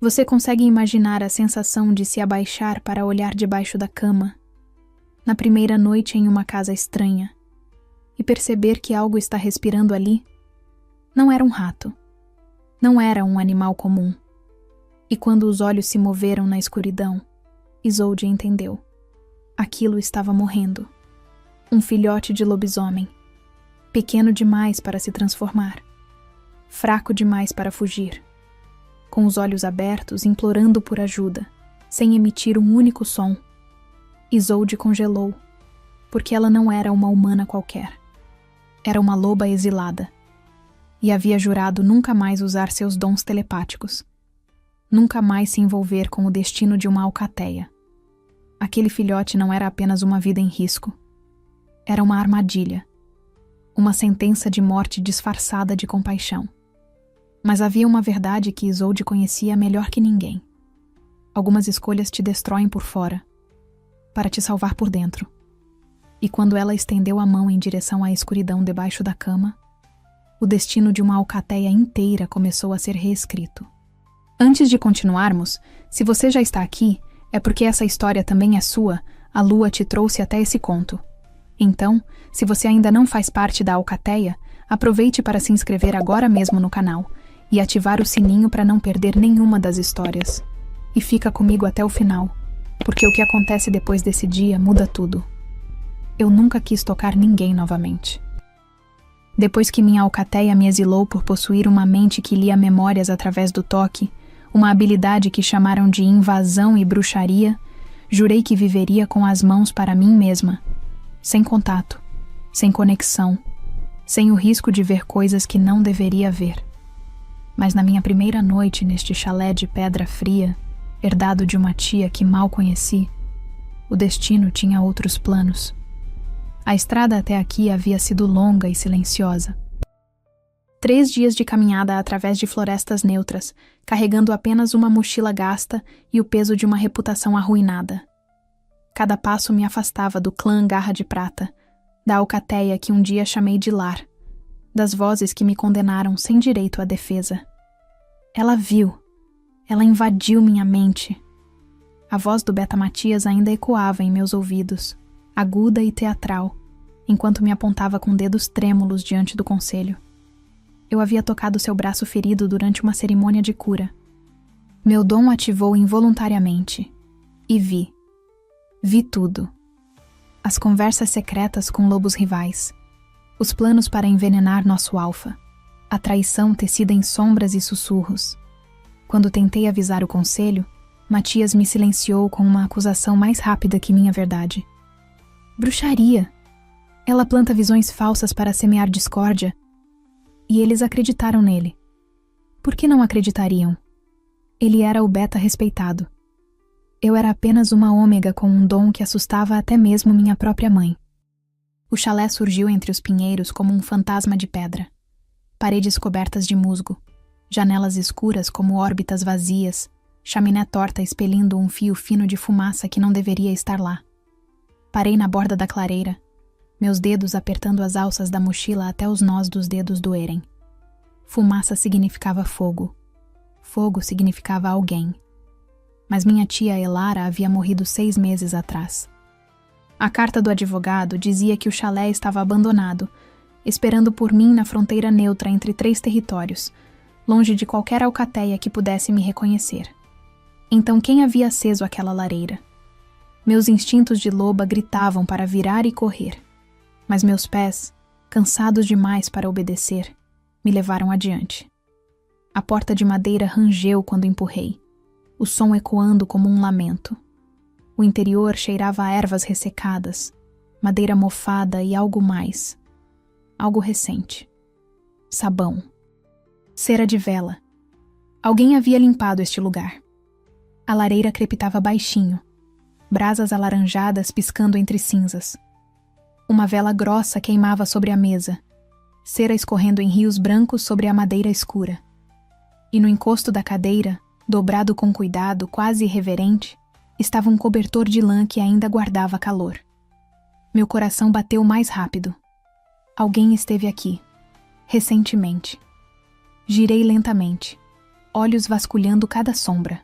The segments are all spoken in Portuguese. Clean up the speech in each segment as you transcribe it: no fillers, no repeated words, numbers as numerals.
Você consegue imaginar a sensação de se abaixar para olhar debaixo da cama, na primeira noite em uma casa estranha, e perceber que algo está respirando ali? Não era um rato. Não era um animal comum. E quando os olhos se moveram na escuridão, Isolde entendeu. Aquilo estava morrendo. Um filhote de lobisomem. Pequeno demais para se transformar. Fraco demais para fugir. Com os olhos abertos, implorando por ajuda, sem emitir um único som. Isolde congelou, porque ela não era uma humana qualquer. Era uma loba exilada. E havia jurado nunca mais usar seus dons telepáticos. Nunca mais se envolver com o destino de uma alcateia. Aquele filhote não era apenas uma vida em risco. Era uma armadilha. Uma sentença de morte disfarçada de compaixão. Mas havia uma verdade que Isolde conhecia melhor que ninguém. Algumas escolhas te destroem por fora, para te salvar por dentro. E quando ela estendeu a mão em direção à escuridão debaixo da cama, o destino de uma alcateia inteira começou a ser reescrito. Antes de continuarmos, se você já está aqui, é porque essa história também é sua, a lua te trouxe até esse conto. Então, se você ainda não faz parte da alcateia, aproveite para se inscrever agora mesmo no canal e ativar o sininho para não perder nenhuma das histórias. E fica comigo até o final, porque o que acontece depois desse dia muda tudo. Eu nunca quis tocar ninguém novamente. Depois que minha alcateia me exilou por possuir uma mente que lia memórias através do toque, uma habilidade que chamaram de invasão e bruxaria, jurei que viveria com as mãos para mim mesma, sem contato, sem conexão, sem o risco de ver coisas que não deveria ver. Mas na minha primeira noite neste chalé de pedra fria, herdado de uma tia que mal conheci, o destino tinha outros planos. A estrada até aqui havia sido longa e silenciosa. 3 dias de caminhada através de florestas neutras, carregando apenas uma mochila gasta e o peso de uma reputação arruinada. Cada passo me afastava do clã Garra de Prata, da alcateia que um dia chamei de lar, das vozes que me condenaram sem direito à defesa. Ela viu. Ela invadiu minha mente. A voz do Beta Matias ainda ecoava em meus ouvidos, aguda e teatral, enquanto me apontava com dedos trêmulos diante do conselho. Eu havia tocado seu braço ferido durante uma cerimônia de cura. Meu dom ativou involuntariamente. E vi. Vi tudo. As conversas secretas com lobos rivais. Os planos para envenenar nosso alfa. A traição tecida em sombras e sussurros. Quando tentei avisar o conselho, Matias me silenciou com uma acusação mais rápida que minha verdade. Bruxaria! Ela planta visões falsas para semear discórdia. E eles acreditaram nele. Por que não acreditariam? Ele era o beta respeitado. Eu era apenas uma ômega com um dom que assustava até mesmo minha própria mãe. O chalé surgiu entre os pinheiros como um fantasma de pedra. Paredes cobertas de musgo, janelas escuras como órbitas vazias, chaminé torta expelindo um fio fino de fumaça que não deveria estar lá. Parei na borda da clareira, meus dedos apertando as alças da mochila até os nós dos dedos doerem. Fumaça significava fogo. Fogo significava alguém. Mas minha tia Elara havia morrido 6 meses atrás. A carta do advogado dizia que o chalé estava abandonado, esperando por mim na fronteira neutra entre 3 territórios, longe de qualquer alcateia que pudesse me reconhecer. Então quem havia aceso aquela lareira? Meus instintos de loba gritavam para virar e correr. Mas meus pés, cansados demais para obedecer, me levaram adiante. A porta de madeira rangeu quando empurrei, o som ecoando como um lamento. O interior cheirava a ervas ressecadas, madeira mofada e algo mais. Algo recente. Sabão. Cera de vela. Alguém havia limpado este lugar. A lareira crepitava baixinho, brasas alaranjadas piscando entre cinzas. Uma vela grossa queimava sobre a mesa, cera escorrendo em rios brancos sobre a madeira escura. E no encosto da cadeira, dobrado com cuidado, quase irreverente, estava um cobertor de lã que ainda guardava calor. Meu coração bateu mais rápido. Alguém esteve aqui, recentemente. Girei lentamente. olhos vasculhando cada sombra.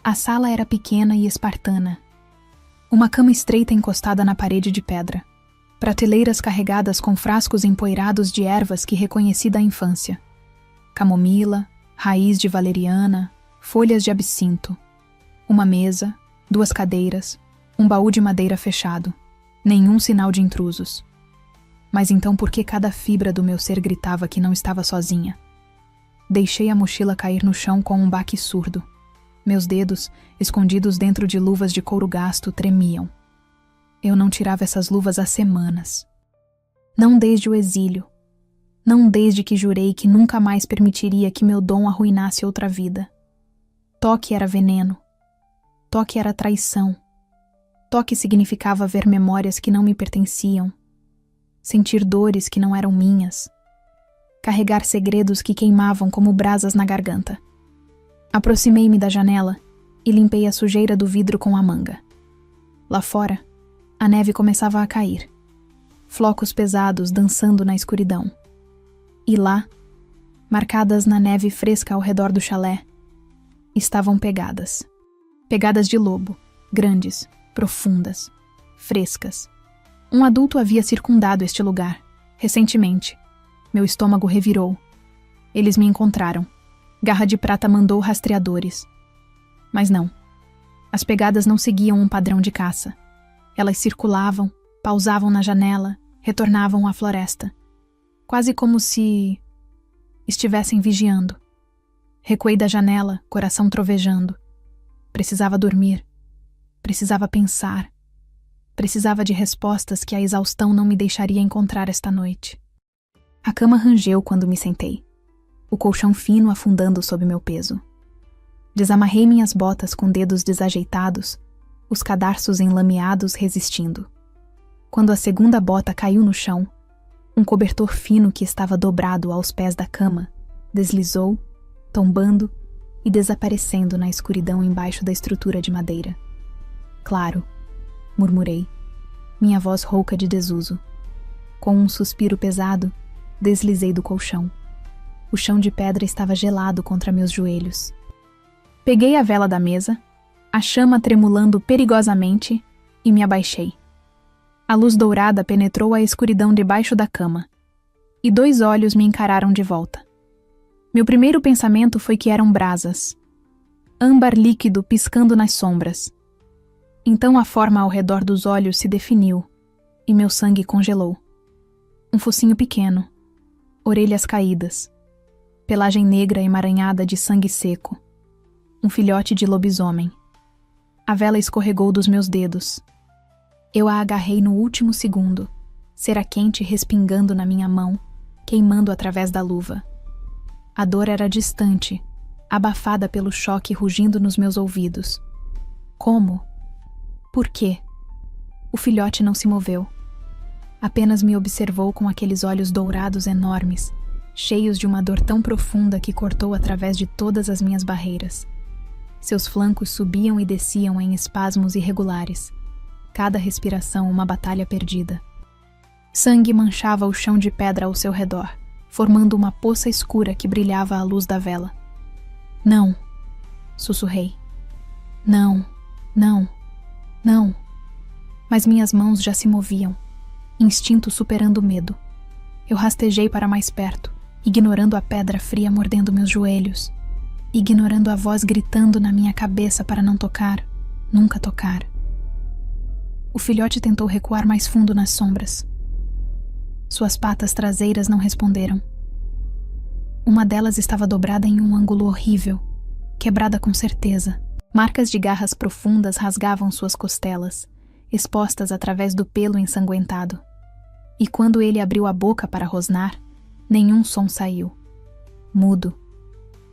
A sala era pequena e espartana. Uma cama estreita encostada na parede de pedra. Prateleiras carregadas com frascos empoeirados de ervas que reconheci da infância. Camomila, raiz de valeriana, folhas de absinto. Uma mesa, 2 cadeiras, um baú de madeira fechado. Nenhum sinal de intrusos. Mas então por que cada fibra do meu ser gritava que não estava sozinha? Deixei a mochila cair no chão com um baque surdo. Meus dedos, escondidos dentro de luvas de couro gasto, tremiam. Eu não tirava essas luvas há semanas. Não desde o exílio. Não desde que jurei que nunca mais permitiria que meu dom arruinasse outra vida. Toque era veneno. Toque era traição. Toque significava ver memórias que não me pertenciam. Sentir dores que não eram minhas. Carregar segredos que queimavam como brasas na garganta. Aproximei-me da janela e limpei a sujeira do vidro com a manga. Lá fora, a neve começava a cair. Flocos pesados dançando na escuridão. E lá, marcadas na neve fresca ao redor do chalé, estavam pegadas. Pegadas de lobo, grandes, profundas, frescas. Um adulto havia circundado este lugar, recentemente. Meu estômago revirou. Eles me encontraram. Garra de Prata mandou rastreadores. Mas não. As pegadas não seguiam um padrão de caça. Elas circulavam, pausavam na janela, retornavam à floresta. Quase como se estivessem vigiando. Recuei da janela, coração trovejando. Precisava dormir. Precisava pensar. Precisava de respostas que a exaustão não me deixaria encontrar esta noite. A cama rangeu quando me sentei. O colchão fino afundando sob meu peso. Desamarrei minhas botas com dedos desajeitados, os cadarços enlameados resistindo. Quando a segunda bota caiu no chão, um cobertor fino que estava dobrado aos pés da cama deslizou, tombando e desaparecendo na escuridão embaixo da estrutura de madeira. Claro, murmurei, minha voz rouca de desuso. Com um suspiro pesado, deslizei do colchão. O chão de pedra estava gelado contra meus joelhos. Peguei a vela da mesa, a chama tremulando perigosamente, e me abaixei. A luz dourada penetrou a escuridão debaixo da cama, e 2 olhos me encararam de volta. Meu primeiro pensamento foi que eram brasas. Âmbar líquido piscando nas sombras. Então a forma ao redor dos olhos se definiu, e meu sangue congelou. Um focinho pequeno, orelhas caídas, pelagem negra emaranhada de sangue seco. Um filhote de lobisomem. A vela escorregou dos meus dedos. Eu a agarrei no último segundo, cera quente respingando na minha mão, queimando através da luva. A dor era distante, abafada pelo choque rugindo nos meus ouvidos. Como? Por quê? O filhote não se moveu. Apenas me observou com aqueles olhos dourados enormes, cheios de uma dor tão profunda que cortou através de todas as minhas barreiras. Seus flancos subiam e desciam em espasmos irregulares. Cada respiração uma batalha perdida. Sangue manchava o chão de pedra ao seu redor, formando uma poça escura que brilhava à luz da vela. Não, sussurrei. Não, não, não. Mas minhas mãos já se moviam, instinto superando o medo. Eu rastejei para mais perto, ignorando a pedra fria mordendo meus joelhos, ignorando a voz gritando na minha cabeça para não tocar, nunca tocar. O filhote tentou recuar mais fundo nas sombras. Suas patas traseiras não responderam. Uma delas estava dobrada em um ângulo horrível, quebrada com certeza. Marcas de garras profundas rasgavam suas costelas, expostas através do pelo ensanguentado. E quando ele abriu a boca para rosnar, nenhum som saiu. Mudo.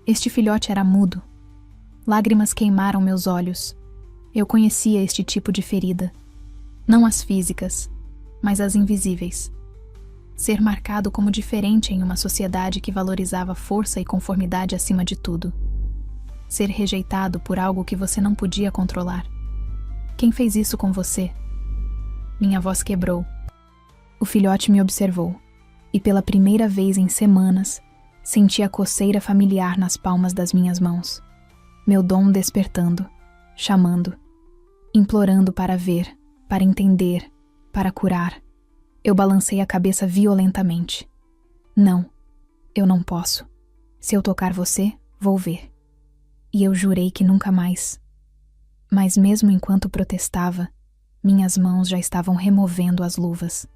Este filhote era mudo. Lágrimas queimaram meus olhos. Eu conhecia este tipo de ferida. Não as físicas, mas as invisíveis. Ser marcado como diferente em uma sociedade que valorizava força e conformidade acima de tudo. Ser rejeitado por algo que você não podia controlar. Quem fez isso com você? Minha voz quebrou. O filhote me observou, e pela primeira vez em semanas, Senti a coceira familiar nas palmas das minhas mãos. Meu dom despertando, chamando, implorando para ver, para entender, para curar. Eu balancei a cabeça violentamente. Não, eu não posso. Se eu tocar você, vou ver. E eu jurei que nunca mais. Mas mesmo enquanto protestava, minhas mãos já estavam removendo as luvas.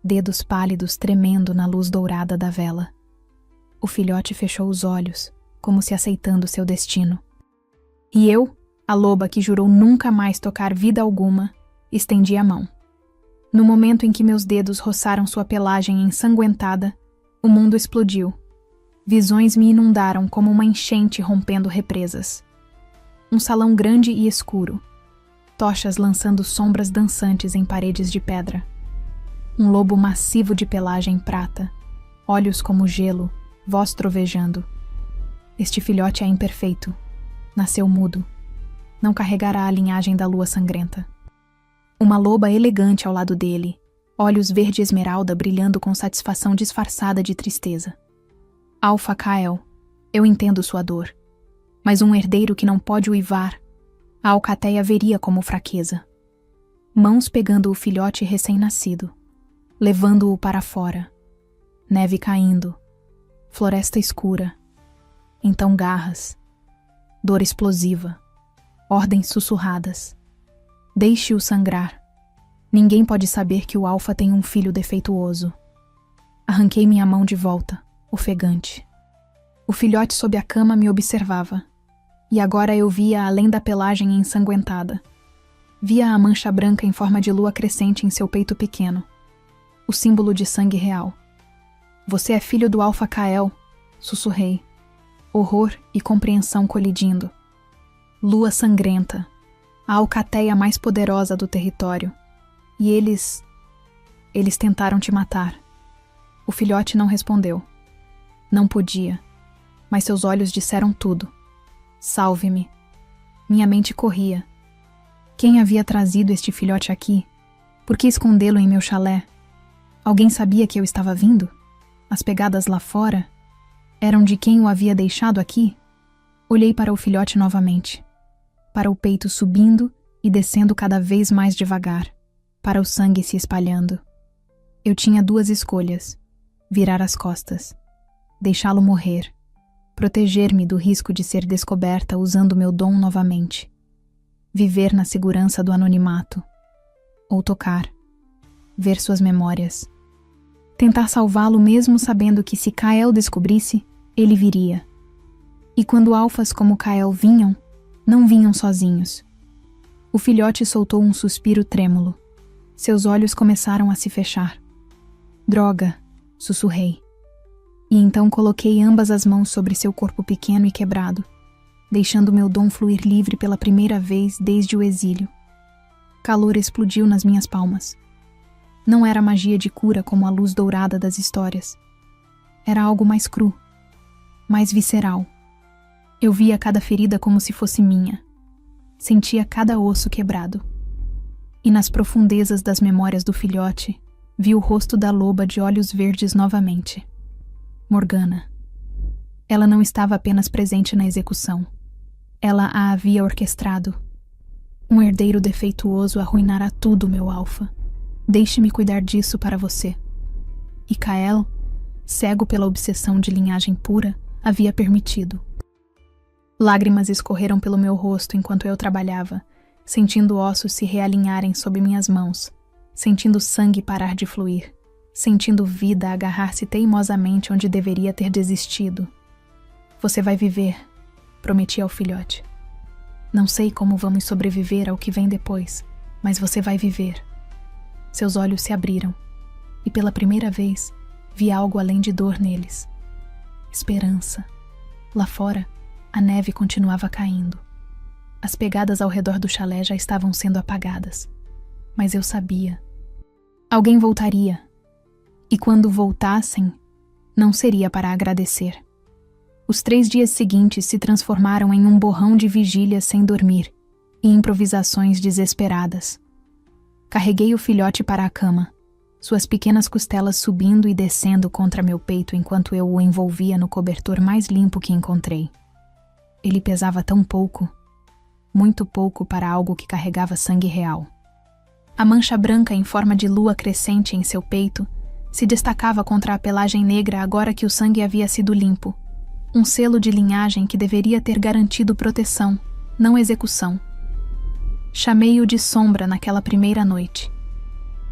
Dedos pálidos tremendo na luz dourada da vela. O filhote fechou os olhos, como se aceitando seu destino. E eu, a loba que jurou nunca mais tocar vida alguma, estendi a mão. No momento em que meus dedos roçaram sua pelagem ensanguentada, o mundo explodiu. Visões me inundaram como uma enchente rompendo represas. Um salão grande e escuro. Tochas lançando sombras dançantes em paredes de pedra. Um lobo massivo de pelagem prata. Olhos como gelo, voz trovejando. Este filhote é imperfeito. Nasceu mudo. Não carregará a linhagem da lua sangrenta. Uma loba elegante ao lado dele, olhos verde esmeralda brilhando com satisfação disfarçada de tristeza. Alpha Kael, eu entendo sua dor, mas um herdeiro que não pode uivar, a alcateia veria como fraqueza. Mãos pegando o filhote recém-nascido, levando-o para fora. Neve caindo, floresta escura, então garras, dor explosiva, ordens sussurradas. Deixe-o sangrar. Ninguém pode saber que o Alfa tem um filho defeituoso. Arranquei minha mão de volta, ofegante. O filhote sob a cama me observava. E agora eu via além da pelagem ensanguentada. Via a mancha branca em forma de lua crescente em seu peito pequeno. O símbolo de sangue real. Você é filho do Alpha Kael, sussurrei. Horror e compreensão colidindo. Lua sangrenta. A alcateia mais poderosa do território. E eles tentaram te matar. O filhote não respondeu. Não podia, mas seus olhos disseram tudo. Salve-me. Minha mente corria. Quem havia trazido este filhote aqui? Por que escondê-lo em meu chalé? Alguém sabia que eu estava vindo? As pegadas lá fora? Eram de quem o havia deixado aqui? Olhei para o filhote novamente. Para o peito subindo e descendo cada vez mais devagar, para o sangue se espalhando. Eu tinha duas escolhas: virar as costas, deixá-lo morrer, proteger-me do risco de ser descoberta usando meu dom novamente, viver na segurança do anonimato, ou tocar, ver suas memórias, tentar salvá-lo mesmo sabendo que se Kael descobrisse, ele viria. E quando alfas como Kael vinham, não vinham sozinhos. O filhote soltou um suspiro trêmulo. Seus olhos começaram a se fechar. Droga, sussurrei. E então coloquei ambas as mãos sobre seu corpo pequeno e quebrado, deixando meu dom fluir livre pela primeira vez desde o exílio. Calor explodiu nas minhas palmas. Não era magia de cura como a luz dourada das histórias. Era algo mais cru, mais visceral. Eu via cada ferida como se fosse minha. Sentia cada osso quebrado. E nas profundezas das memórias do filhote, vi o rosto da loba de olhos verdes novamente. Morgana. Ela não estava apenas presente na execução. Ela a havia orquestrado. Um herdeiro defeituoso arruinará tudo, meu Alfa. Deixe-me cuidar disso para você. E Kael, cego pela obsessão de linhagem pura, havia permitido. Lágrimas escorreram pelo meu rosto enquanto eu trabalhava, sentindo ossos se realinharem sob minhas mãos, sentindo sangue parar de fluir, sentindo vida agarrar-se teimosamente onde deveria ter desistido. Você vai viver, prometi ao filhote. Não sei como vamos sobreviver ao que vem depois, mas você vai viver. Seus olhos se abriram, e pela primeira vez, vi algo além de dor neles. Esperança. Lá fora, a neve continuava caindo. As pegadas ao redor do chalé já estavam sendo apagadas. Mas eu sabia. Alguém voltaria. E quando voltassem, não seria para agradecer. Os 3 dias seguintes se transformaram em um borrão de vigílias sem dormir e improvisações desesperadas. Carreguei o filhote para a cama, suas pequenas costelas subindo e descendo contra meu peito enquanto eu o envolvia no cobertor mais limpo que encontrei. Ele pesava tão pouco, muito pouco para algo que carregava sangue real. A mancha branca em forma de lua crescente em seu peito se destacava contra a pelagem negra agora que o sangue havia sido limpo, um selo de linhagem que deveria ter garantido proteção, não execução. Chamei-o de Sombra naquela primeira noite.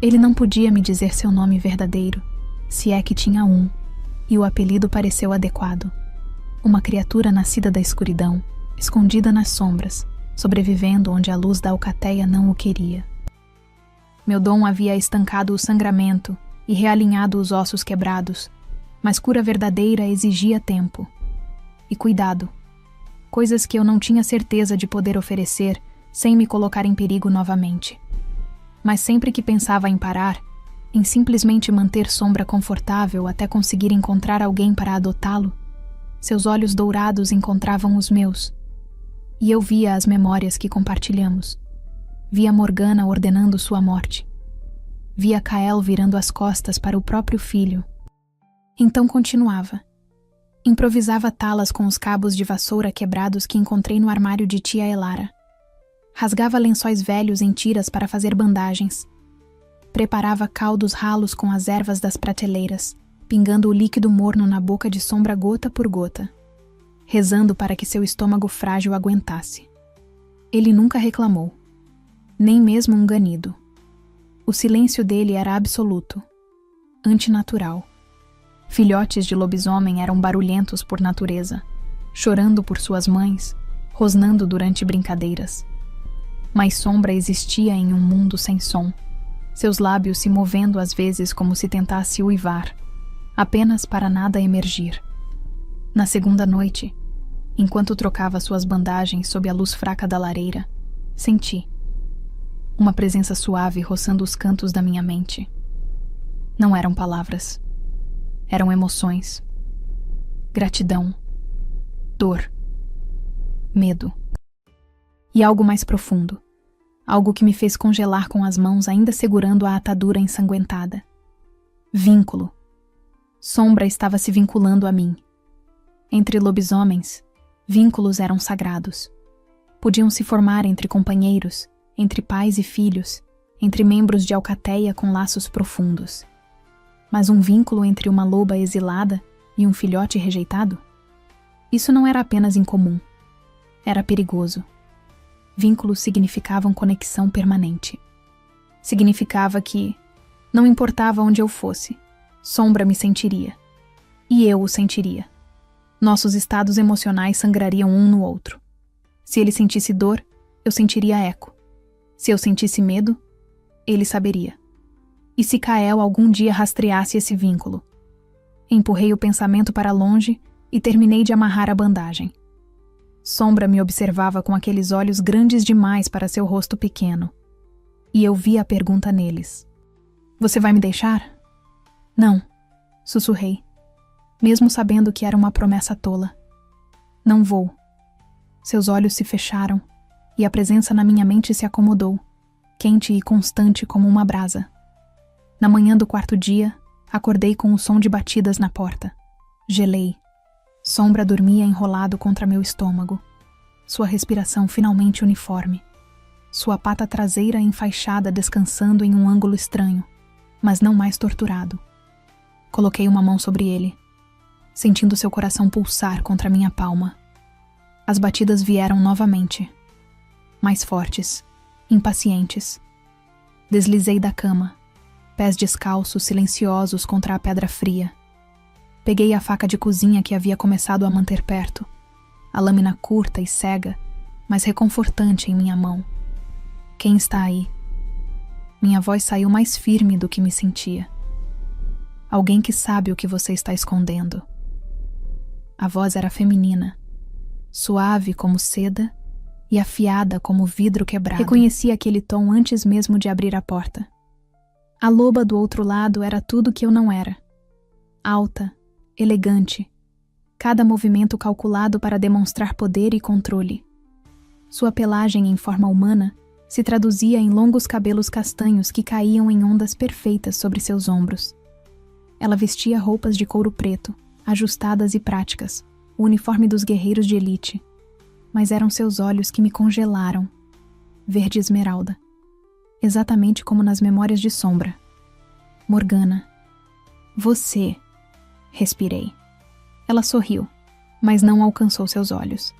Ele não podia me dizer seu nome verdadeiro, se é que tinha um, e o apelido pareceu adequado. Uma criatura nascida da escuridão, escondida nas sombras, sobrevivendo onde a luz da alcateia não o queria. Meu dom havia estancado o sangramento e realinhado os ossos quebrados, mas cura verdadeira exigia tempo. E cuidado, coisas que eu não tinha certeza de poder oferecer sem me colocar em perigo novamente. Mas sempre que pensava em parar, em simplesmente manter Sombra confortável até conseguir encontrar alguém para adotá-lo, seus olhos dourados encontravam os meus, e eu via as memórias que compartilhamos. Via Morgana ordenando sua morte. Via Kael virando as costas para o próprio filho. Então continuava. Improvisava talas com os cabos de vassoura quebrados que encontrei no armário de tia Elara. Rasgava lençóis velhos em tiras para fazer bandagens. Preparava caldos ralos com as ervas das prateleiras, pingando o líquido morno na boca de Sombra gota por gota, rezando para que seu estômago frágil aguentasse. Ele nunca reclamou, nem mesmo um ganido. O silêncio dele era absoluto, antinatural. Filhotes de lobisomem eram barulhentos por natureza, chorando por suas mães, rosnando durante brincadeiras. Mas Sombra existia em um mundo sem som, seus lábios se movendo às vezes como se tentasse uivar, apenas para nada emergir. Na segunda noite, enquanto trocava suas bandagens sob a luz fraca da lareira, senti uma presença suave roçando os cantos da minha mente. Não eram palavras. Eram emoções. Gratidão. Dor. Medo. E algo mais profundo. Algo que me fez congelar com as mãos ainda segurando a atadura ensanguentada. Vínculo. Sombra estava se vinculando a mim. Entre lobisomens, vínculos eram sagrados. Podiam se formar entre companheiros, entre pais e filhos, entre membros de alcateia com laços profundos. Mas um vínculo entre uma loba exilada e um filhote rejeitado? Isso não era apenas incomum. Era perigoso. Vínculos significavam conexão permanente. Significava que, não importava onde eu fosse, Sombra me sentiria. E eu o sentiria. Nossos estados emocionais sangrariam um no outro. Se ele sentisse dor, eu sentiria eco. Se eu sentisse medo, ele saberia. E se Kael algum dia rastreasse esse vínculo? Empurrei o pensamento para longe e terminei de amarrar a bandagem. Sombra me observava com aqueles olhos grandes demais para seu rosto pequeno. E eu vi a pergunta neles. Você vai me deixar? Não, sussurrei, mesmo sabendo que era uma promessa tola. Não vou. Seus olhos se fecharam e a presença na minha mente se acomodou, quente e constante como uma brasa. Na manhã do quarto dia, acordei com o som de batidas na porta. Gelei. Sombra dormia enrolado contra meu estômago. Sua respiração finalmente uniforme. Sua pata traseira enfaixada descansando em um ângulo estranho, mas não mais torturado. Coloquei uma mão sobre ele, sentindo seu coração pulsar contra minha palma. As batidas vieram novamente, mais fortes, impacientes. Deslizei da cama, pés descalços silenciosos contra a pedra fria. Peguei a faca de cozinha que havia começado a manter perto, a lâmina curta e cega, mas reconfortante em minha mão. Quem está aí? Minha voz saiu mais firme do que me sentia. Alguém que sabe o que você está escondendo. A voz era feminina, suave como seda e afiada como vidro quebrado. Reconheci aquele tom antes mesmo de abrir a porta. A loba do outro lado era tudo que eu não era. Alta, elegante, cada movimento calculado para demonstrar poder e controle. Sua pelagem em forma humana se traduzia em longos cabelos castanhos que caíam em ondas perfeitas sobre seus ombros. Ela vestia roupas de couro preto, ajustadas e práticas, o uniforme dos guerreiros de elite. Mas eram seus olhos que me congelaram, verde esmeralda, exatamente como nas memórias de Sombra. Morgana, você, respirei. Ela sorriu, mas não alcançou seus olhos.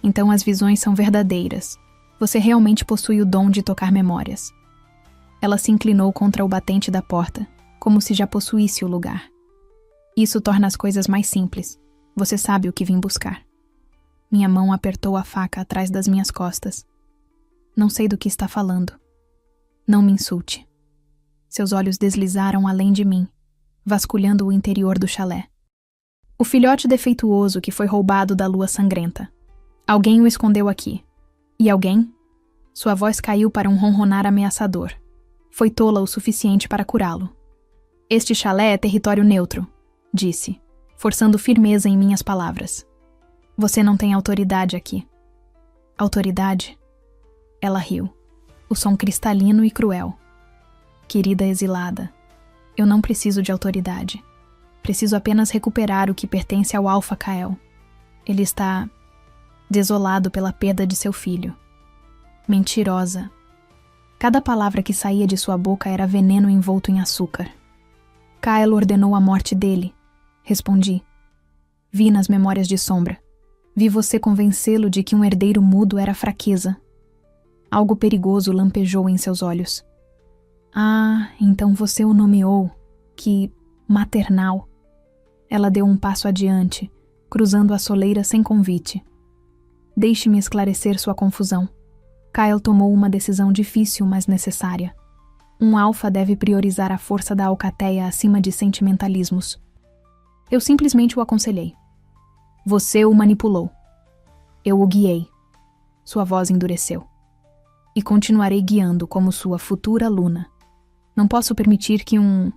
Então as visões são verdadeiras. Você realmente possui o dom de tocar memórias. Ela se inclinou contra o batente da porta, como se já possuísse o lugar. Isso torna as coisas mais simples. Você sabe o que vim buscar. Minha mão apertou a faca atrás das minhas costas. Não sei do que está falando. Não me insulte. Seus olhos deslizaram além de mim, vasculhando o interior do chalé. O filhote defeituoso que foi roubado da lua sangrenta. Alguém o escondeu aqui. E alguém? Sua voz caiu para um ronronar ameaçador. Foi tola o suficiente para curá-lo. Este chalé é território neutro, disse, forçando firmeza em minhas palavras. Você não tem autoridade aqui. Autoridade? Ela riu. O som cristalino e cruel. Querida exilada, eu não preciso de autoridade. Preciso apenas recuperar o que pertence ao Alpha Kael. Ele está desolado pela perda de seu filho. Mentirosa. Cada palavra que saía de sua boca era veneno envolto em açúcar. Kael ordenou a morte dele, respondi. Vi nas memórias de Sombra. Vi você convencê-lo de que um herdeiro mudo era fraqueza. Algo perigoso lampejou em seus olhos. Ah, então você o nomeou. Que maternal. Ela deu um passo adiante, cruzando a soleira sem convite. Deixe-me esclarecer sua confusão. Kael tomou uma decisão difícil, mas necessária. Um alfa deve priorizar a força da alcateia acima de sentimentalismos. Eu simplesmente o aconselhei. Você o manipulou. Eu o guiei. Sua voz endureceu. E continuarei guiando como sua futura Luna. Não posso permitir que um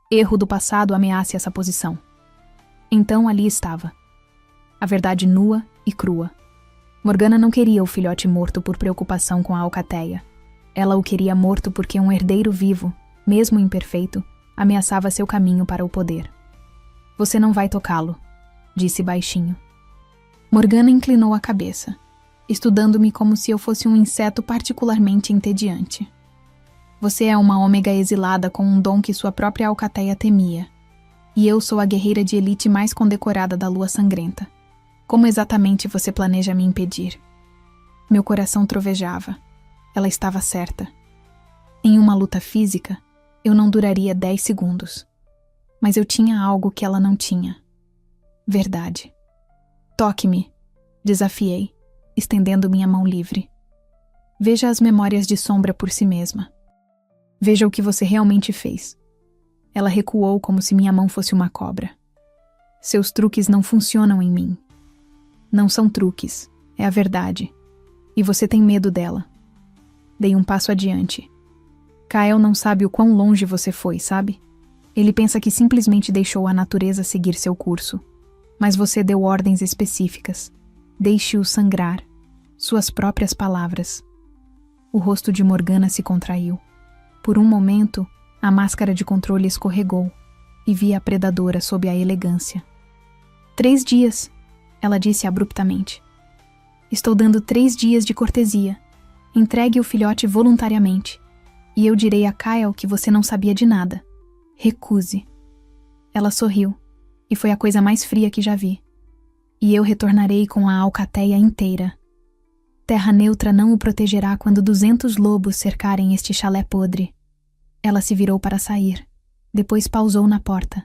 erro do passado ameace essa posição. Então ali estava. A verdade nua e crua. Morgana não queria o filhote morto por preocupação com a alcateia. Ela o queria morto porque um herdeiro vivo, mesmo imperfeito, ameaçava seu caminho para o poder. Você não vai tocá-lo, disse baixinho. Morgana inclinou a cabeça, estudando-me como se eu fosse um inseto particularmente entediante. Você é uma ômega exilada com um dom que sua própria alcateia temia. E eu sou a guerreira de elite mais condecorada da lua sangrenta. Como exatamente você planeja me impedir? Meu coração trovejava. Ela estava certa. Em uma luta física, eu não duraria 10 segundos. Mas eu tinha algo que ela não tinha. Verdade. Toque-me, desafiei, estendendo minha mão livre. Veja as memórias de Sombra por si mesma. Veja o que você realmente fez. Ela recuou como se minha mão fosse uma cobra. Seus truques não funcionam em mim. Não são truques, é a verdade. E você tem medo dela. Dei um passo adiante. Kael não sabe o quão longe você foi, sabe? Ele pensa que simplesmente deixou a natureza seguir seu curso. Mas você deu ordens específicas. Deixe-o sangrar. Suas próprias palavras. O rosto de Morgana se contraiu. Por um momento, a máscara de controle escorregou e vi a predadora sob a elegância. 3 dias, ela disse abruptamente. Estou dando 3 dias de cortesia. Entregue o filhote voluntariamente. E eu direi a Kael que você não sabia de nada. Recuse. Ela sorriu, e foi a coisa mais fria que já vi. E eu retornarei com a alcateia inteira. Terra neutra não o protegerá quando 200 lobos cercarem este chalé podre. Ela se virou para sair. Depois pausou na porta.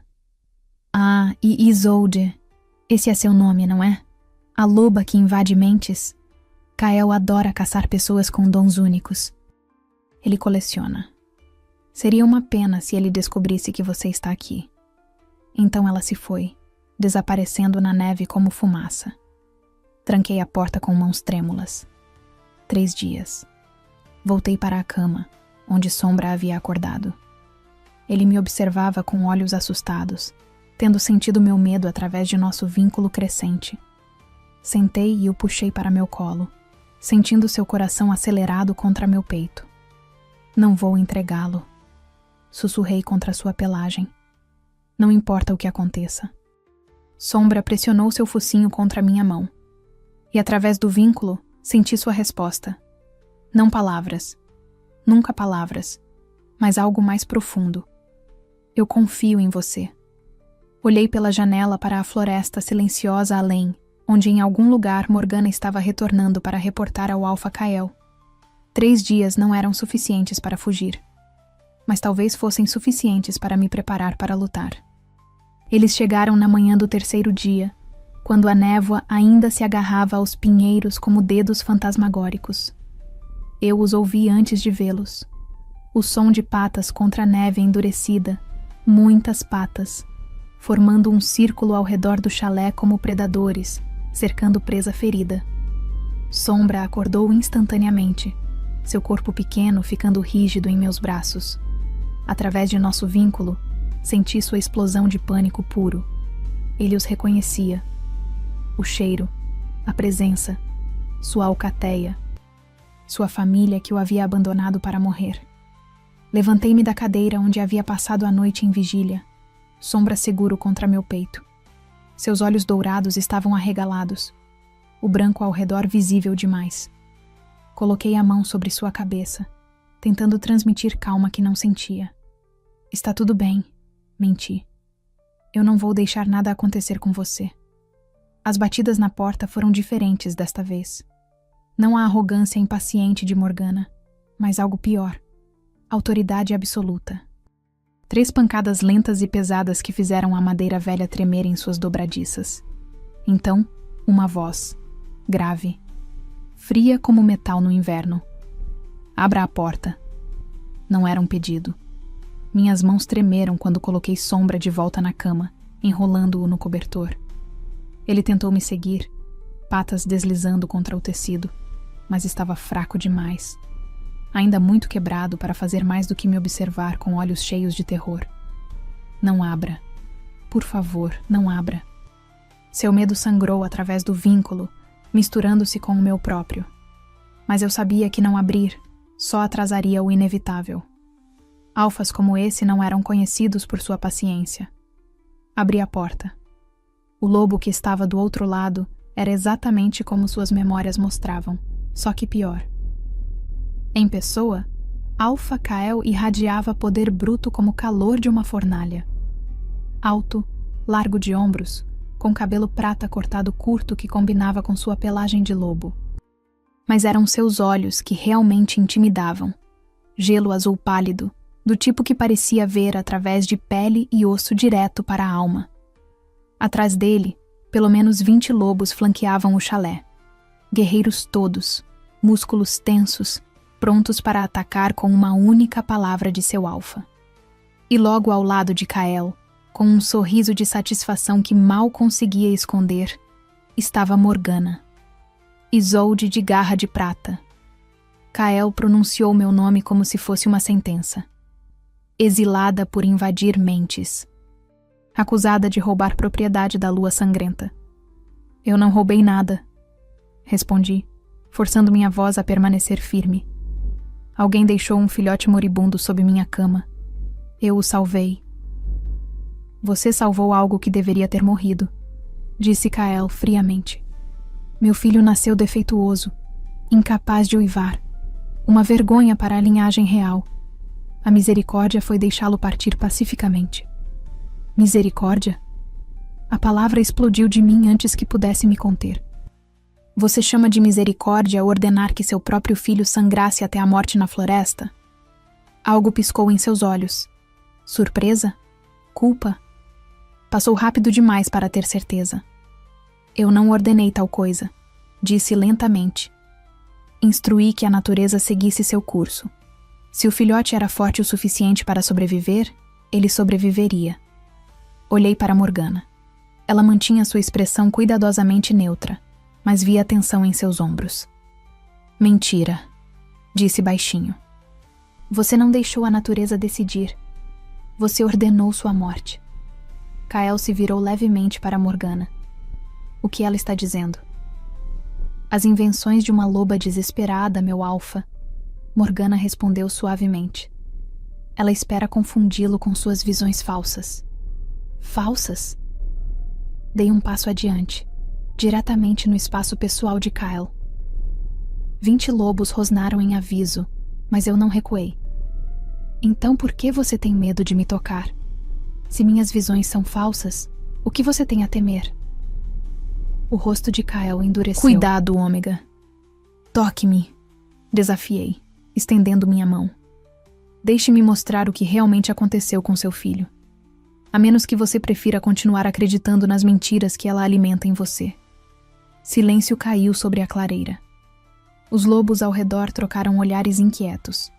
Ah, e Isolde. Esse é seu nome, não é? A loba que invade mentes. Kael adora caçar pessoas com dons únicos. Ele coleciona. Seria uma pena se ele descobrisse que você está aqui. Então ela se foi, desaparecendo na neve como fumaça. Tranquei a porta com mãos trêmulas. 3 dias. Voltei para a cama, onde Sombra havia acordado. Ele me observava com olhos assustados, tendo sentido meu medo através de nosso vínculo crescente. Sentei e o puxei para meu colo. sentindo seu coração acelerado contra meu peito. Não vou entregá-lo, sussurrei contra sua pelagem. Não importa o que aconteça. Sombra pressionou seu focinho contra minha mão. E através do vínculo, senti sua resposta. Não palavras. Nunca palavras. Mas algo mais profundo. Eu confio em você. Olhei pela janela para a floresta silenciosa além, onde em algum lugar Morgana estava retornando para reportar ao Alpha Kael. 3 dias não eram suficientes para fugir. Mas talvez fossem suficientes para me preparar para lutar. Eles chegaram na manhã do 3º dia, quando a névoa ainda se agarrava aos pinheiros como dedos fantasmagóricos. Eu os ouvi antes de vê-los. O som de patas contra a neve endurecida, muitas patas, formando um círculo ao redor do chalé como predadores, cercando presa ferida. Sombra acordou instantaneamente, seu corpo pequeno ficando rígido em meus braços. Através de nosso vínculo, senti sua explosão de pânico puro. Ele os reconhecia. O cheiro, a presença, sua alcateia, sua família que o havia abandonado para morrer. Levantei-me da cadeira onde havia passado a noite em vigília, Sombra seguro contra meu peito. Seus olhos dourados estavam arregalados, o branco ao redor visível demais. Coloquei a mão sobre sua cabeça, tentando transmitir calma que não sentia. Está tudo bem, menti. Eu não vou deixar nada acontecer com você. As batidas na porta foram diferentes desta vez. Não a arrogância impaciente de Morgana, mas algo pior. Autoridade absoluta. 3 pancadas lentas e pesadas que fizeram a madeira velha tremer em suas dobradiças. Então, uma voz, grave, fria como metal no inverno. Abra a porta. Não era um pedido. Minhas mãos tremeram quando coloquei Sombra de volta na cama, enrolando-o no cobertor. Ele tentou me seguir, patas deslizando contra o tecido, mas estava fraco demais. Ainda muito quebrado para fazer mais do que me observar com olhos cheios de terror. Não abra. Por favor, não abra. Seu medo sangrou através do vínculo, misturando-se com o meu próprio. Mas eu sabia que não abrir só atrasaria o inevitável. Alfas como esse não eram conhecidos por sua paciência. Abri a porta. O lobo que estava do outro lado era exatamente como suas memórias mostravam, só que pior. Em pessoa, Alpha Kael irradiava poder bruto como o calor de uma fornalha. Alto, largo de ombros, com cabelo prata cortado curto que combinava com sua pelagem de lobo. Mas eram seus olhos que realmente intimidavam. Gelo azul pálido, do tipo que parecia ver através de pele e osso direto para a alma. Atrás dele, pelo menos 20 lobos flanqueavam o chalé. Guerreiros todos, músculos tensos, prontos para atacar com uma única palavra de seu alfa. E logo ao lado de Kael, com um sorriso de satisfação que mal conseguia esconder, estava Morgana. Isolde de garra de prata. Kael pronunciou meu nome como se fosse uma sentença. Exilada por invadir mentes. Acusada de roubar propriedade da lua sangrenta. Eu não roubei nada, respondi, forçando minha voz a permanecer firme. Alguém deixou um filhote moribundo sob minha cama. Eu o salvei. Você salvou algo que deveria ter morrido, disse Kael friamente. Meu filho nasceu defeituoso, incapaz de uivar. Uma vergonha para a linhagem real. A misericórdia foi deixá-lo partir pacificamente. Misericórdia? A palavra explodiu de mim antes que pudesse me conter. Você chama de misericórdia ordenar que seu próprio filho sangrasse até a morte na floresta? Algo piscou em seus olhos. Surpresa? Culpa? Passou rápido demais para ter certeza. Eu não ordenei tal coisa, disse lentamente. Instruí que a natureza seguisse seu curso. Se o filhote era forte o suficiente para sobreviver, ele sobreviveria. Olhei para Morgana. Ela mantinha sua expressão cuidadosamente neutra, mas via a tensão em seus ombros. Mentira, disse baixinho. Você não deixou a natureza decidir. Você ordenou sua morte. Kael se virou levemente para Morgana. O que ela está dizendo? As invenções de uma loba desesperada, meu alfa. Morgana respondeu suavemente. Ela espera confundi-lo com suas visões falsas. Falsas? Dei um passo adiante, diretamente no espaço pessoal de Kyle. 20 lobos rosnaram em aviso, mas eu não recuei. Então por que você tem medo de me tocar? Se minhas visões são falsas, o que você tem a temer? O rosto de Kyle endureceu. Cuidado, Ômega. Toque-me, desafiei, estendendo minha mão. Deixe-me mostrar o que realmente aconteceu com seu filho. A menos que você prefira continuar acreditando nas mentiras que ela alimenta em você. Silêncio caiu sobre a clareira. Os lobos ao redor trocaram olhares inquietos.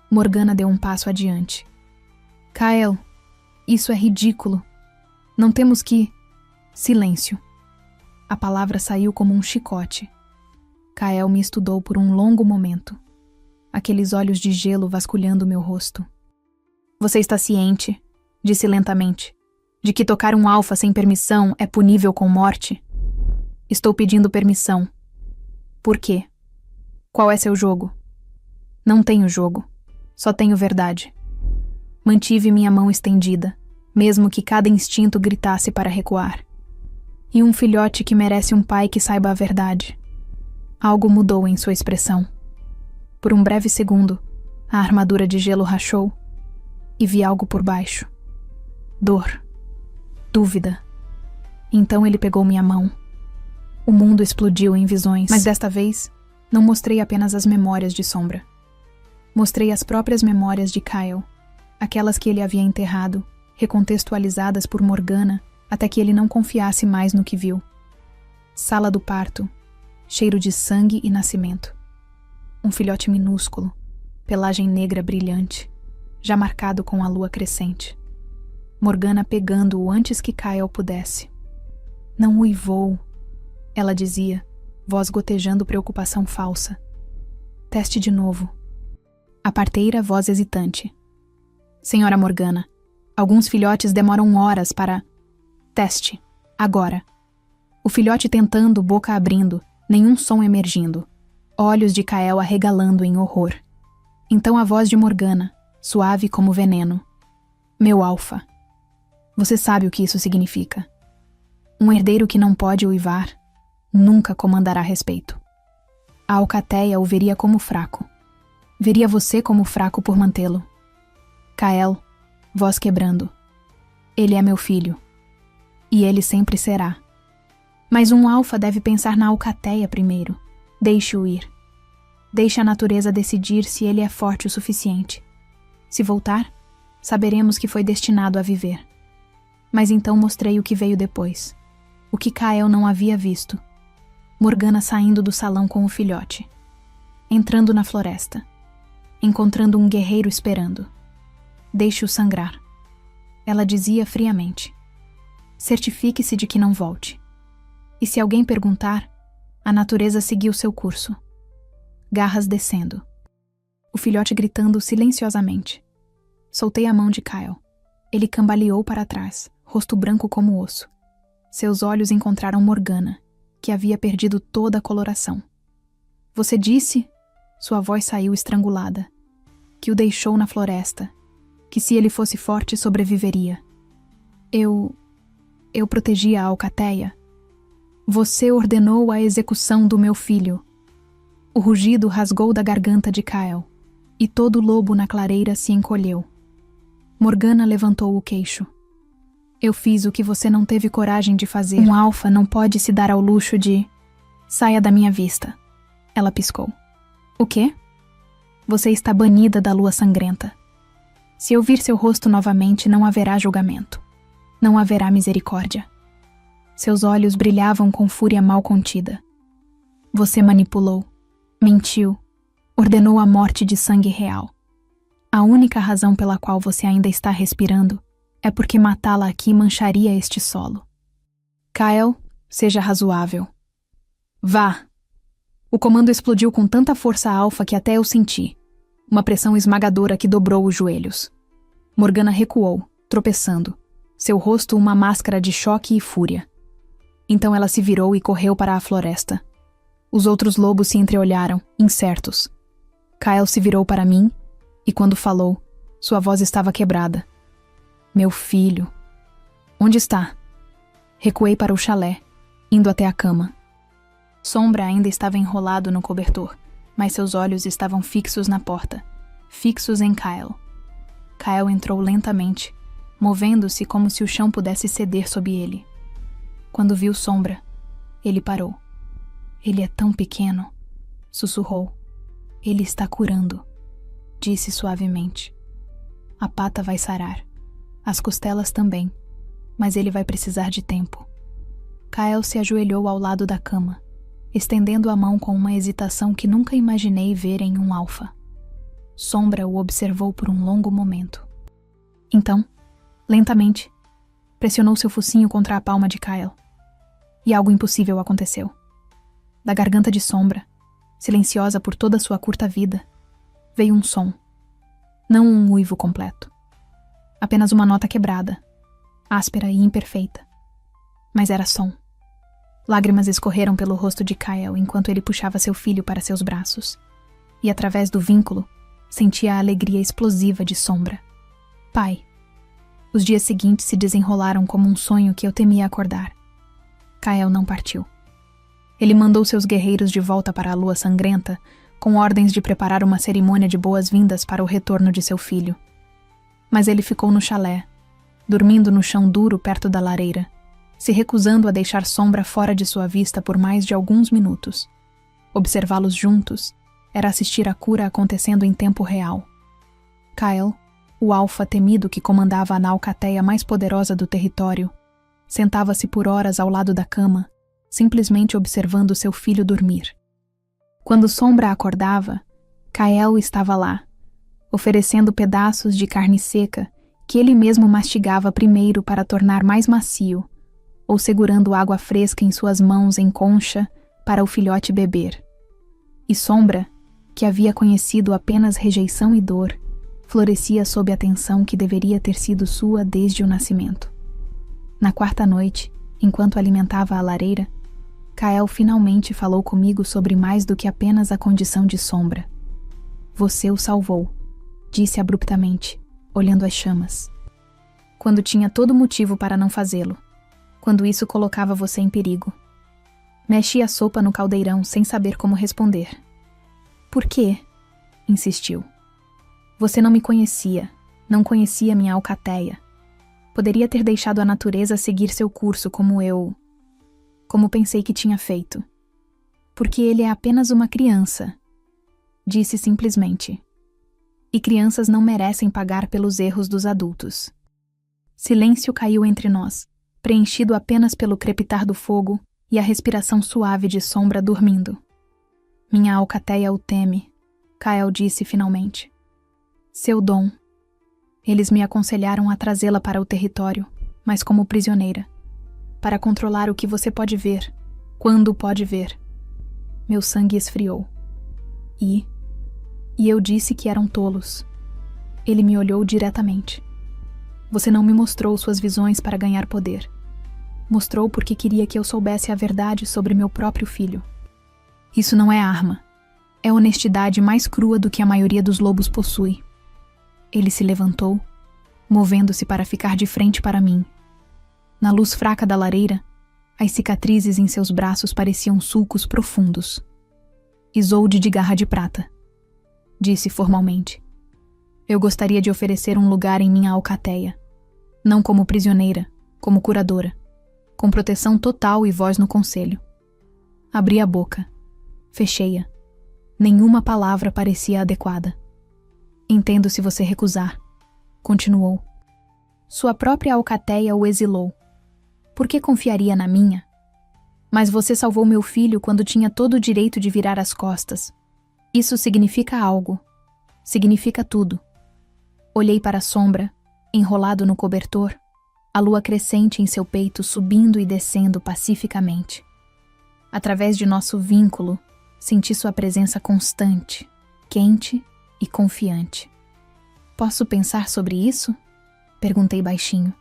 Morgana deu um passo adiante. Kyle, isso é ridículo. Não temos que... Silêncio. A palavra saiu como um chicote. Kyle me estudou por um longo momento. Aqueles olhos de gelo vasculhando meu rosto. Você está ciente, disse lentamente, de que tocar um alfa sem permissão é punível com morte? Estou pedindo permissão. Por quê? Qual é seu jogo? Não tenho jogo. Só tenho verdade. Mantive minha mão estendida, mesmo que cada instinto gritasse para recuar. E um filhote que merece um pai que saiba a verdade. Algo mudou em sua expressão. Por um breve segundo, a armadura de gelo rachou e vi algo por baixo. Dor. Dúvida. Então ele pegou minha mão. O mundo explodiu em visões, mas desta vez não mostrei apenas as memórias de Sombra. Mostrei as próprias memórias de Kyle, aquelas que ele havia enterrado, recontextualizadas por Morgana, até que ele não confiasse mais no que viu. Sala do parto, cheiro de sangue e nascimento. Um filhote minúsculo, pelagem negra brilhante, já marcado com a lua crescente. Morgana pegando-o antes que Kyle pudesse. Não uivou, ela dizia, voz gotejando preocupação falsa. Teste de novo. A parteira, voz hesitante. Senhora Morgana, alguns filhotes demoram horas para... Teste. Agora. O filhote tentando, boca abrindo, nenhum som emergindo. Olhos de Kyle arregalando em horror. Então a voz de Morgana, suave como veneno. Meu alfa. Você sabe o que isso significa. Um herdeiro que não pode uivar nunca comandará respeito. A alcateia o veria como fraco. Veria você como fraco por mantê-lo. Kyle, voz quebrando. Ele é meu filho. E ele sempre será. Mas um alfa deve pensar na alcateia primeiro. Deixe-o ir. Deixe a natureza decidir se ele é forte o suficiente. Se voltar, saberemos que foi destinado a viver. Mas então mostrei o que veio depois. O que Kyle não havia visto. Morgana saindo do salão com o filhote. Entrando na floresta. Encontrando um guerreiro esperando. Deixe-o sangrar. Ela dizia friamente. Certifique-se de que não volte. E se alguém perguntar, a natureza seguiu seu curso. Garras descendo. O filhote gritando silenciosamente. Soltei a mão de Kyle. Ele cambaleou para trás, rosto branco como osso. Seus olhos encontraram Morgana, que havia perdido toda a coloração. Você disse, sua voz saiu estrangulada, que o deixou na floresta, que se ele fosse forte sobreviveria. Eu protegi a alcateia. Você ordenou a execução do meu filho. O rugido rasgou da garganta de Kyle, e todo lobo na clareira se encolheu. Morgana levantou o queixo. Eu fiz o que você não teve coragem de fazer. Um alfa não pode se dar ao luxo de... Saia da minha vista. Ela piscou. O quê? Você está banida da lua sangrenta. Se eu vir seu rosto novamente, não haverá julgamento. Não haverá misericórdia. Seus olhos brilhavam com fúria mal contida. Você manipulou, mentiu, ordenou a morte de sangue real. A única razão pela qual você ainda está respirando é porque matá-la aqui mancharia este solo. Kyle, seja razoável. Vá! O comando explodiu com tanta força alfa que até eu senti. Uma pressão esmagadora que dobrou os joelhos. Morgana recuou, tropeçando. Seu rosto uma máscara de choque e fúria. Então ela se virou e correu para a floresta. Os outros lobos se entreolharam, incertos. Kyle se virou para mim e, quando falou, sua voz estava quebrada. Meu filho. Onde está? Recuei para o chalé, indo até a cama. Sombra ainda estava enrolado no cobertor, mas seus olhos estavam fixos na porta, fixos em Kyle. Kyle entrou lentamente, movendo-se como se o chão pudesse ceder sob ele. Quando viu Sombra, ele parou. Ele é tão pequeno, sussurrou. Ele está curando, disse suavemente. A pata vai sarar, as costelas também, mas ele vai precisar de tempo. Kyle se ajoelhou ao lado da cama, estendendo a mão com uma hesitação que nunca imaginei ver em um alfa. Sombra o observou por um longo momento. Então, lentamente, pressionou seu focinho contra a palma de Kyle. E algo impossível aconteceu. Da garganta de Sombra, silenciosa por toda sua curta vida, veio um som. Não um uivo completo. Apenas uma nota quebrada, áspera e imperfeita. Mas era som. Lágrimas escorreram pelo rosto de Kyle enquanto ele puxava seu filho para seus braços. E através do vínculo, sentia a alegria explosiva de Sombra. Pai. Os dias seguintes se desenrolaram como um sonho que eu temia acordar. Kyle não partiu. Ele mandou seus guerreiros de volta para a lua sangrenta, com ordens de preparar uma cerimônia de boas-vindas para o retorno de seu filho. Mas ele ficou no chalé, dormindo no chão duro perto da lareira, se recusando a deixar Sombra fora de sua vista por mais de alguns minutos. Observá-los juntos era assistir a cura acontecendo em tempo real. Kyle, o alfa temido que comandava a Nalcateia mais poderosa do território, sentava-se por horas ao lado da cama, simplesmente observando seu filho dormir. Quando Sombra acordava, Kyle estava lá, oferecendo pedaços de carne seca que ele mesmo mastigava primeiro para tornar mais macio, ou segurando água fresca em suas mãos em concha para o filhote beber. E Sombra, que havia conhecido apenas rejeição e dor, florescia sob a atenção que deveria ter sido sua desde o nascimento. Na quarta noite, enquanto alimentava a lareira, Kyle finalmente falou comigo sobre mais do que apenas a condição de Sombra. Você o salvou, disse abruptamente, olhando as chamas. Quando tinha todo motivo para não fazê-lo, quando isso colocava você em perigo. Mexi a sopa no caldeirão sem saber como responder. Por quê? Insistiu. Você não me conhecia, não conhecia minha alcateia. Poderia ter deixado a natureza seguir seu curso como pensei que tinha feito. Porque ele é apenas uma criança, disse simplesmente. E crianças não merecem pagar pelos erros dos adultos. Silêncio caiu entre nós, preenchido apenas pelo crepitar do fogo e a respiração suave de Sombra dormindo. Minha alcateia o teme, Kyle disse finalmente. Seu dom. Eles me aconselharam a trazê-la para o território, mas como prisioneira, para controlar o que você pode ver, quando pode ver. Meu sangue esfriou. E eu disse que eram tolos. Ele me olhou diretamente. Você não me mostrou suas visões para ganhar poder. Mostrou porque queria que eu soubesse a verdade sobre meu próprio filho. Isso não é arma. É honestidade mais crua do que a maioria dos lobos possui. Ele se levantou, movendo-se para ficar de frente para mim. Na luz fraca da lareira, as cicatrizes em seus braços pareciam sulcos profundos. Isolde de Garra de Prata, disse formalmente. Eu gostaria de oferecer um lugar em minha alcateia, não como prisioneira, como curadora, com proteção total e voz no conselho. Abri a boca, fechei-a. Nenhuma palavra parecia adequada. Entendo se você recusar, continuou. Sua própria alcateia o exilou. Por que confiaria na minha? Mas você salvou meu filho quando tinha todo o direito de virar as costas. Isso significa algo. Significa tudo. Olhei para a Sombra, enrolado no cobertor, a lua crescente em seu peito subindo e descendo pacificamente. Através de nosso vínculo, senti sua presença constante, quente e confiante. Posso pensar sobre isso? Perguntei baixinho.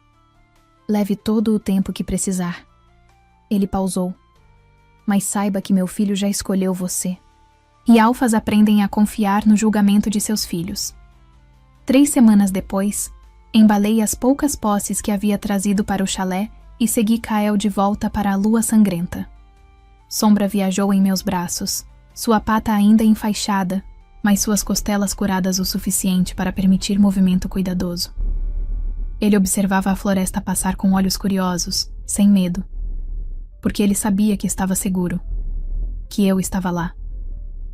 Leve todo o tempo que precisar. Ele pausou. mas saiba que meu filho já escolheu você. E alfas aprendem a confiar no julgamento de seus filhos. 3 semanas depois, embalei as poucas posses que havia trazido para o chalé e segui Kael de volta para a lua sangrenta. Sombra viajou em meus braços, sua pata ainda enfaixada, mas suas costelas curadas o suficiente para permitir movimento cuidadoso. Ele observava a floresta passar com olhos curiosos, sem medo, porque ele sabia que estava seguro, que eu estava lá,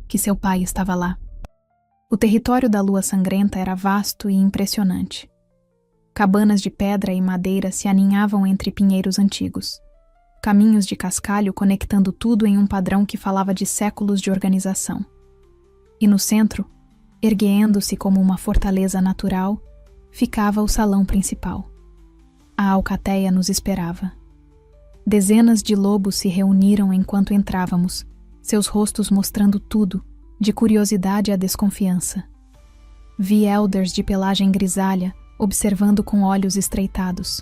que seu pai estava lá. O território da lua sangrenta era vasto e impressionante. Cabanas de pedra e madeira se aninhavam entre pinheiros antigos. Caminhos de cascalho conectando tudo em um padrão que falava de séculos de organização. E no centro, erguendo-se como uma fortaleza natural, ficava o salão principal. A alcateia nos esperava. Dezenas de lobos se reuniram enquanto entrávamos, seus rostos mostrando tudo, de curiosidade à desconfiança. Vi elders de pelagem grisalha, observando com olhos estreitados.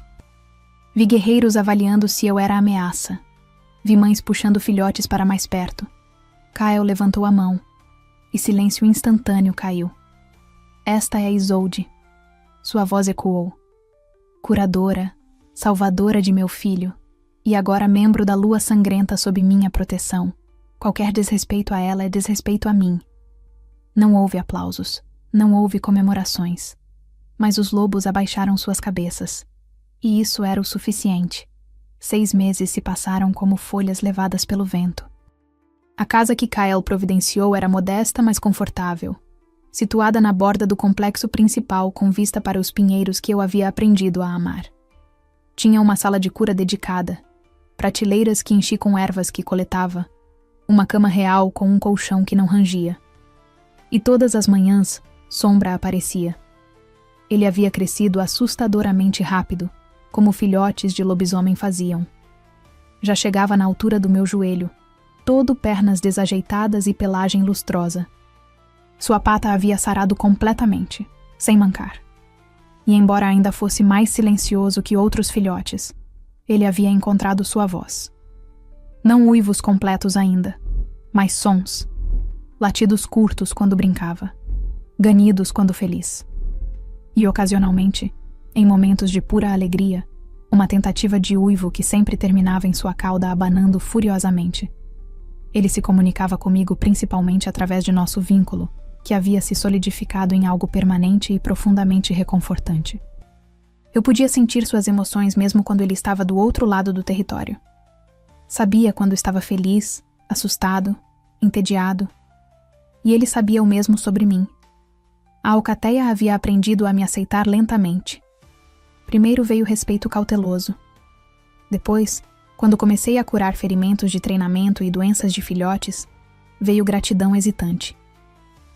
Vi guerreiros avaliando se eu era ameaça. Vi mães puxando filhotes para mais perto. Kael levantou a mão, e silêncio instantâneo caiu. Esta é Isolde. Sua voz ecoou. Curadora, salvadora de meu filho, e agora membro da lua sangrenta sob minha proteção. Qualquer desrespeito a ela é desrespeito a mim. Não houve aplausos, não houve comemorações, mas os lobos abaixaram suas cabeças. E isso era o suficiente. 6 meses se passaram como folhas levadas pelo vento. A casa que Kael providenciou era modesta, mas confortável, situada na borda do complexo principal com vista para os pinheiros que eu havia aprendido a amar. Tinha uma sala de cura dedicada, prateleiras que enchi com ervas que coletava, uma cama real com um colchão que não rangia. E todas as manhãs, Sombra aparecia. Ele havia crescido assustadoramente rápido, como filhotes de lobisomem faziam. Já chegava na altura do meu joelho, todo pernas desajeitadas e pelagem lustrosa. Sua pata havia sarado completamente, sem mancar. E embora ainda fosse mais silencioso que outros filhotes, ele havia encontrado sua voz. Não uivos completos ainda, mas sons. Latidos curtos quando brincava, ganidos quando feliz. E ocasionalmente, em momentos de pura alegria, uma tentativa de uivo que sempre terminava em sua cauda abanando furiosamente. Ele se comunicava comigo principalmente através de nosso vínculo, que havia se solidificado em algo permanente e profundamente reconfortante. Eu podia sentir suas emoções mesmo quando ele estava do outro lado do território. Sabia quando estava feliz, assustado, entediado. E ele sabia o mesmo sobre mim. A alcateia havia aprendido a me aceitar lentamente. Primeiro veio o respeito cauteloso. Depois, quando comecei a curar ferimentos de treinamento e doenças de filhotes, veio gratidão hesitante.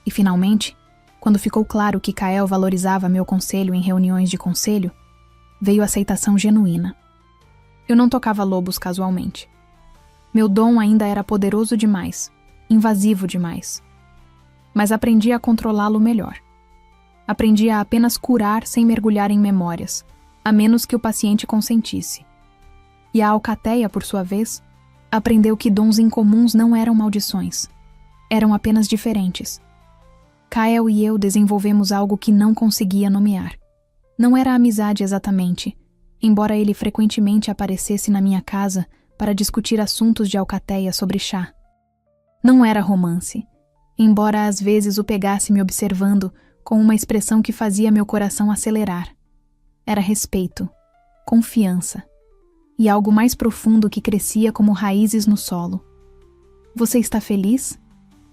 E finalmente, quando ficou claro que Kael valorizava meu conselho em reuniões de conselho, veio aceitação genuína. Eu não tocava lobos casualmente. Meu dom ainda era poderoso demais, invasivo demais. Mas aprendi a controlá-lo melhor. Aprendi a apenas curar sem mergulhar em memórias, a menos que o paciente consentisse. E a alcateia, por sua vez, aprendeu que dons incomuns não eram maldições. Eram apenas diferentes. Kael e eu desenvolvemos algo que não conseguia nomear. Não era amizade exatamente, embora ele frequentemente aparecesse na minha casa para discutir assuntos de alcateia sobre chá. Não era romance, embora às vezes o pegasse me observando com uma expressão que fazia meu coração acelerar. Era respeito, confiança e algo mais profundo que crescia como raízes no solo. "Você está feliz?"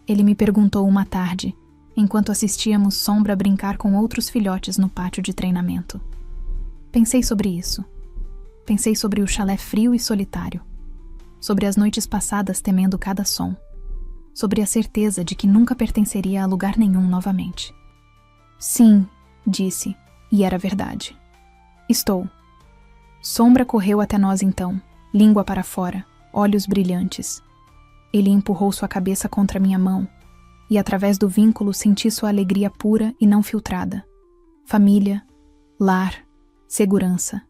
Ele me perguntou uma tarde, enquanto assistíamos Sombra brincar com outros filhotes no pátio de treinamento. Pensei sobre isso. Pensei sobre o chalé frio e solitário. Sobre as noites passadas temendo cada som. Sobre a certeza de que nunca pertenceria a lugar nenhum novamente. "Sim", disse, e era verdade. "Estou." Sombra correu até nós então, língua para fora, olhos brilhantes. Ele empurrou sua cabeça contra minha mão, e através do vínculo senti sua alegria pura e não filtrada. Família, lar, segurança.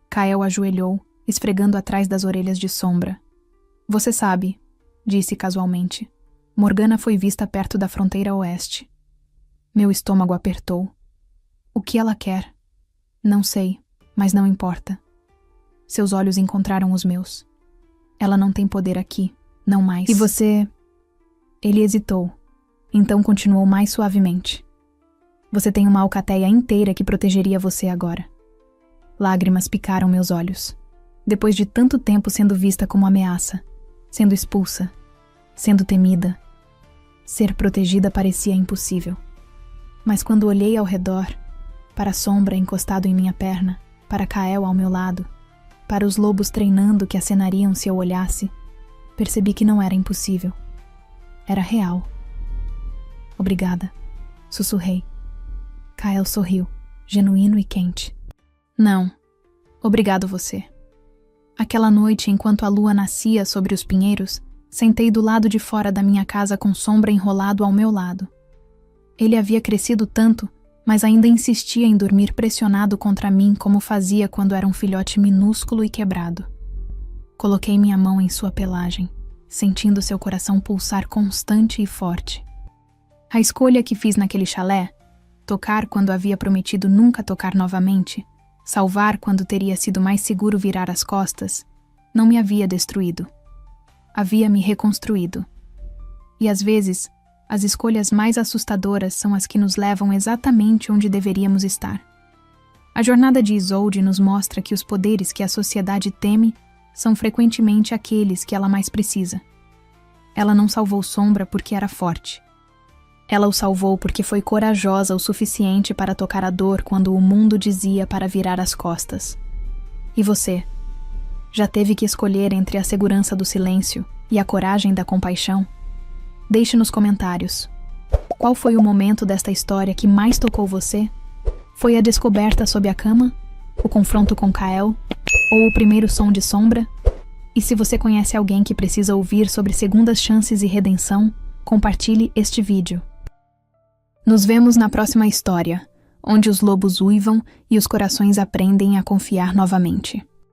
Kael ajoelhou, esfregando atrás das orelhas de Sombra. Você sabe, disse casualmente. Morgana foi vista perto da fronteira oeste. Meu estômago apertou. O que ela quer? Não sei, mas não importa. Seus olhos encontraram os meus. Ela não tem poder aqui, não mais. E você... Ele hesitou, então continuou mais suavemente. Você tem uma alcateia inteira que protegeria você agora. Lágrimas picaram meus olhos. Depois de tanto tempo sendo vista como ameaça, sendo expulsa, sendo temida, ser protegida parecia impossível. Mas quando olhei ao redor, para a sombra encostado em minha perna, para Kael ao meu lado, para os lobos treinando que acenariam se eu olhasse, percebi que não era impossível. Era real. Obrigada, sussurrei. Kael sorriu, genuíno e quente. Não, obrigado você. Aquela noite, enquanto a lua nascia sobre os pinheiros, sentei do lado de fora da minha casa com Sombra enrolado ao meu lado. Ele havia crescido tanto, mas ainda insistia em dormir pressionado contra mim como fazia quando era um filhote minúsculo e quebrado. Coloquei minha mão em sua pelagem, sentindo seu coração pulsar constante e forte. A escolha que fiz naquele chalé, tocar quando havia prometido nunca tocar novamente, salvar quando teria sido mais seguro virar as costas, não me havia destruído. Havia me reconstruído. E às vezes, as escolhas mais assustadoras são as que nos levam exatamente onde deveríamos estar. A jornada de Isolde nos mostra que os poderes que a sociedade teme são frequentemente aqueles que ela mais precisa. Ela não salvou Sombra porque era forte. Ela o salvou porque foi corajosa o suficiente para tocar a dor quando o mundo dizia para virar as costas. E você? Já teve que escolher entre a segurança do silêncio e a coragem da compaixão? Deixe nos comentários. Qual foi o momento desta história que mais tocou você? Foi a descoberta sob a cama? O confronto com Kael? Ou o primeiro som de Sombra? E se você conhece alguém que precisa ouvir sobre segundas chances e redenção, compartilhe este vídeo. Nos vemos na próxima história, onde os lobos uivam e os corações aprendem a confiar novamente.